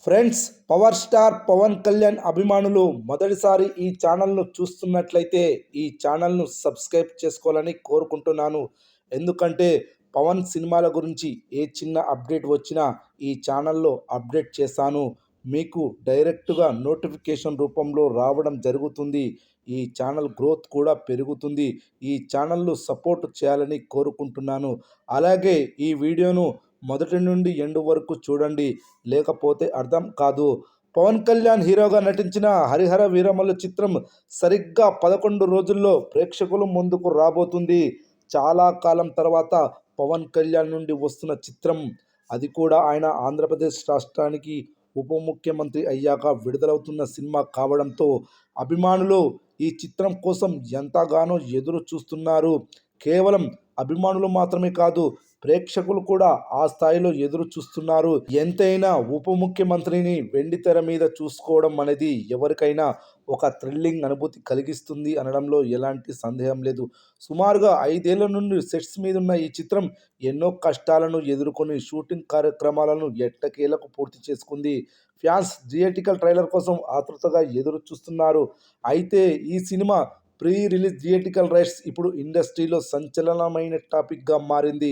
Friends, power star Pawan Kalyan అభిమానులు మొదటిసారి ఈ ఛానల్ను చూస్తున్నట్లయితే ఈ ఛానల్ను సబ్స్క్రైబ్ చేసుకోవాలని కోరుకుంటున్నాను. ఎందుకంటే పవన్ సినిమాల గురించి ఏ చిన్న అప్డేట్ వచ్చినా ఈ ఛానల్లో అప్డేట్ చేశాను. మీకు డైరెక్ట్గా నోటిఫికేషన్ రూపంలో రావడం జరుగుతుంది. ఈ ఛానల్ గ్రోత్ కూడా పెరుగుతుంది. ఈ ఛానల్ను సపోర్ట్ చేయాలని కోరుకుంటున్నాను. అలాగే ఈ వీడియోను మొదటి నుండి ఎండ్ వరకు చూడండి, లేకపోతే అర్థం కాదు. పవన్ కళ్యాణ్ హీరోగా నటించిన హరిహర వీరమల్లు చిత్రం సరిగ్గా 11 రోజుల్లో ప్రేక్షకుల ముందుకు రాబోతుంది. చాలా కాలం తర్వాత పవన్ కళ్యాణ్ నుండి వస్తున్న చిత్రం, అది కూడా ఆయన ఆంధ్రప్రదేశ్ రాష్ట్రానికి ఉప ముఖ్యమంత్రి అయ్యాక విడుదలవుతున్న సినిమా కావడంతో అభిమానులు ఈ చిత్రం కోసం ఎంతగానో ఎదురు చూస్తున్నారు. కేవలం అభిమానులు మాత్రమే కాదు, ప్రేక్షకులు కూడా ఆ స్థాయిలో ఎదురు చూస్తున్నారు. ఎంతైనా ఉప ముఖ్యమంత్రిని వెండితెర మీద చూసుకోవడం అనేది ఎవరికైనా ఒక థ్రిల్లింగ్ అనుభూతి కలిగిస్తుంది అనడంలో ఎలాంటి సందేహం లేదు. సుమారుగా 5 ఏళ్ల నుండి సెట్స్ మీదున్న ఈ చిత్రం ఎన్నో కష్టాలను ఎదుర్కొని షూటింగ్ కార్యక్రమాలను ఎట్టకేలకు పూర్తి చేసుకుంది. ఫ్యాన్స్ థియేట్రికల్ ట్రైలర్ కోసం ఆతృతగా ఎదురు చూస్తున్నారు. అయితే ఈ cinema pre release theatrical rights ఇప్పుడు ఇండస్ట్రీలో సంచలనమైన టాపిక్గా మారింది.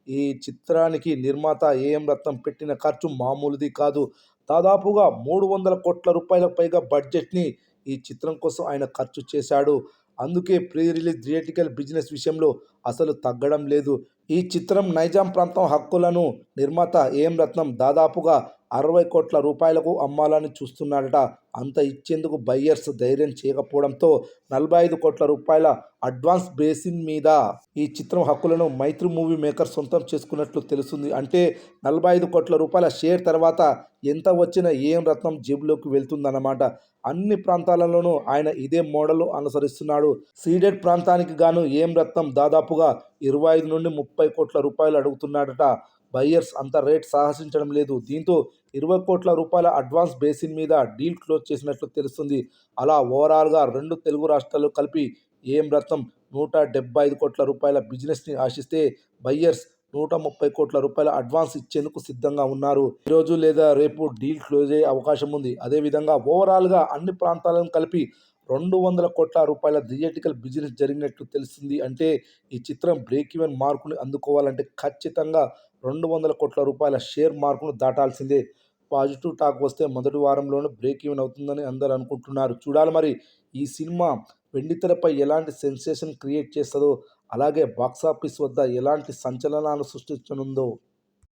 ఈ చిత్రానికి నిర్మాత ఏఎం రత్నం పెట్టిన ఖర్చు మామూలుది కాదు. దాదాపుగా 300 కోట్ల రూపాయలకు పైగా బడ్జెట్ని ఈ చిత్రం కోసం ఆయన ఖర్చు చేశాడు. అందుకే ప్రీ రిలీజ్ థియేట్రికల్ బిజినెస్ విషయంలో అసలు తగ్గడం లేదు. ఈ చిత్రం నైజాం ప్రాంతం హక్కులను నిర్మాత ఏఎం రత్నం దాదాపుగా 60 కోట్ల రూపాయలకు అమ్మాలని చూస్తున్నాడట. అంత ఇచ్చేందుకు బయ్యర్స్ ధైర్యం చేయకపోవడంతో 45 కోట్ల రూపాయల అడ్వాన్స్ బేసిన్ మీద ఈ చిత్రం హక్కులను మైత్రి మూవీ మేకర్ సొంతం చేసుకున్నట్లు తెలుస్తుంది. అంటే 45 కోట్ల రూపాయల షేర్ తర్వాత ఎంత వచ్చినా ఏఎం రత్నం జేబులోకి వెళ్తుందన్నమాట. అన్ని ప్రాంతాలలోనూ ఆయన ఇదే మోడల్ అనుసరిస్తున్నాడు. సీడెడ్ ప్రాంతానికి గాను ఏఎం రత్నం దాదాపుగా 25 నుండి 30 కోట్ల రూపాయలు అడుగుతున్నాడట. బయ్యర్స్ అంత రేట్ సాహసించడం లేదు. దీంతో 20 కోట్ల రూపాయల అడ్వాన్స్ బేసిన్ మీద డీల్ క్లోజ్ చేసినట్లు తెలుస్తుంది. అలా ఓవరాల్గా 2 తెలుగు రాష్ట్రాలు కలిపి ఏఎం రత్నం 175 కోట్ల రూపాయల బిజినెస్ని ఆశిస్తే బయ్యర్స్ 130 కోట్ల రూపాయల అడ్వాన్స్ ఇచ్చేందుకు సిద్ధంగా ఉన్నారు. ఈరోజు లేదా రేపు డీల్ క్లోజ్ అయ్యే అవకాశం ఉంది. అదేవిధంగా ఓవరాల్గా అన్ని ప్రాంతాలను కలిపి 200 కోట్ల రూపాయల థియేట్రికల్ బిజినెస్ జరిగినట్లు తెలుస్తుంది. అంటే ఈ చిత్రం బ్రేక్ ఈవెన్ మార్కుని అందుకోవాలంటే ఖచ్చితంగా 200 కోట్ల రూపాయల షేర్ మార్కును దాటాల్సిందే. పాజిటివ్ టాక్ వస్తే మొదటి వారంలోనే బ్రేక్ ఈవెన్ అవుతుందని అందరూ అనుకుంటున్నారు. చూడాలి మరి ఈ సినిమా వెండితెరపై ఎలాంటి సెన్సేషన్ క్రియేట్ చేస్తుందో, అలాగే బాక్సాఫీస్ వద్ద ఎలాంటి సంచలనాలు సృష్టించనుందో.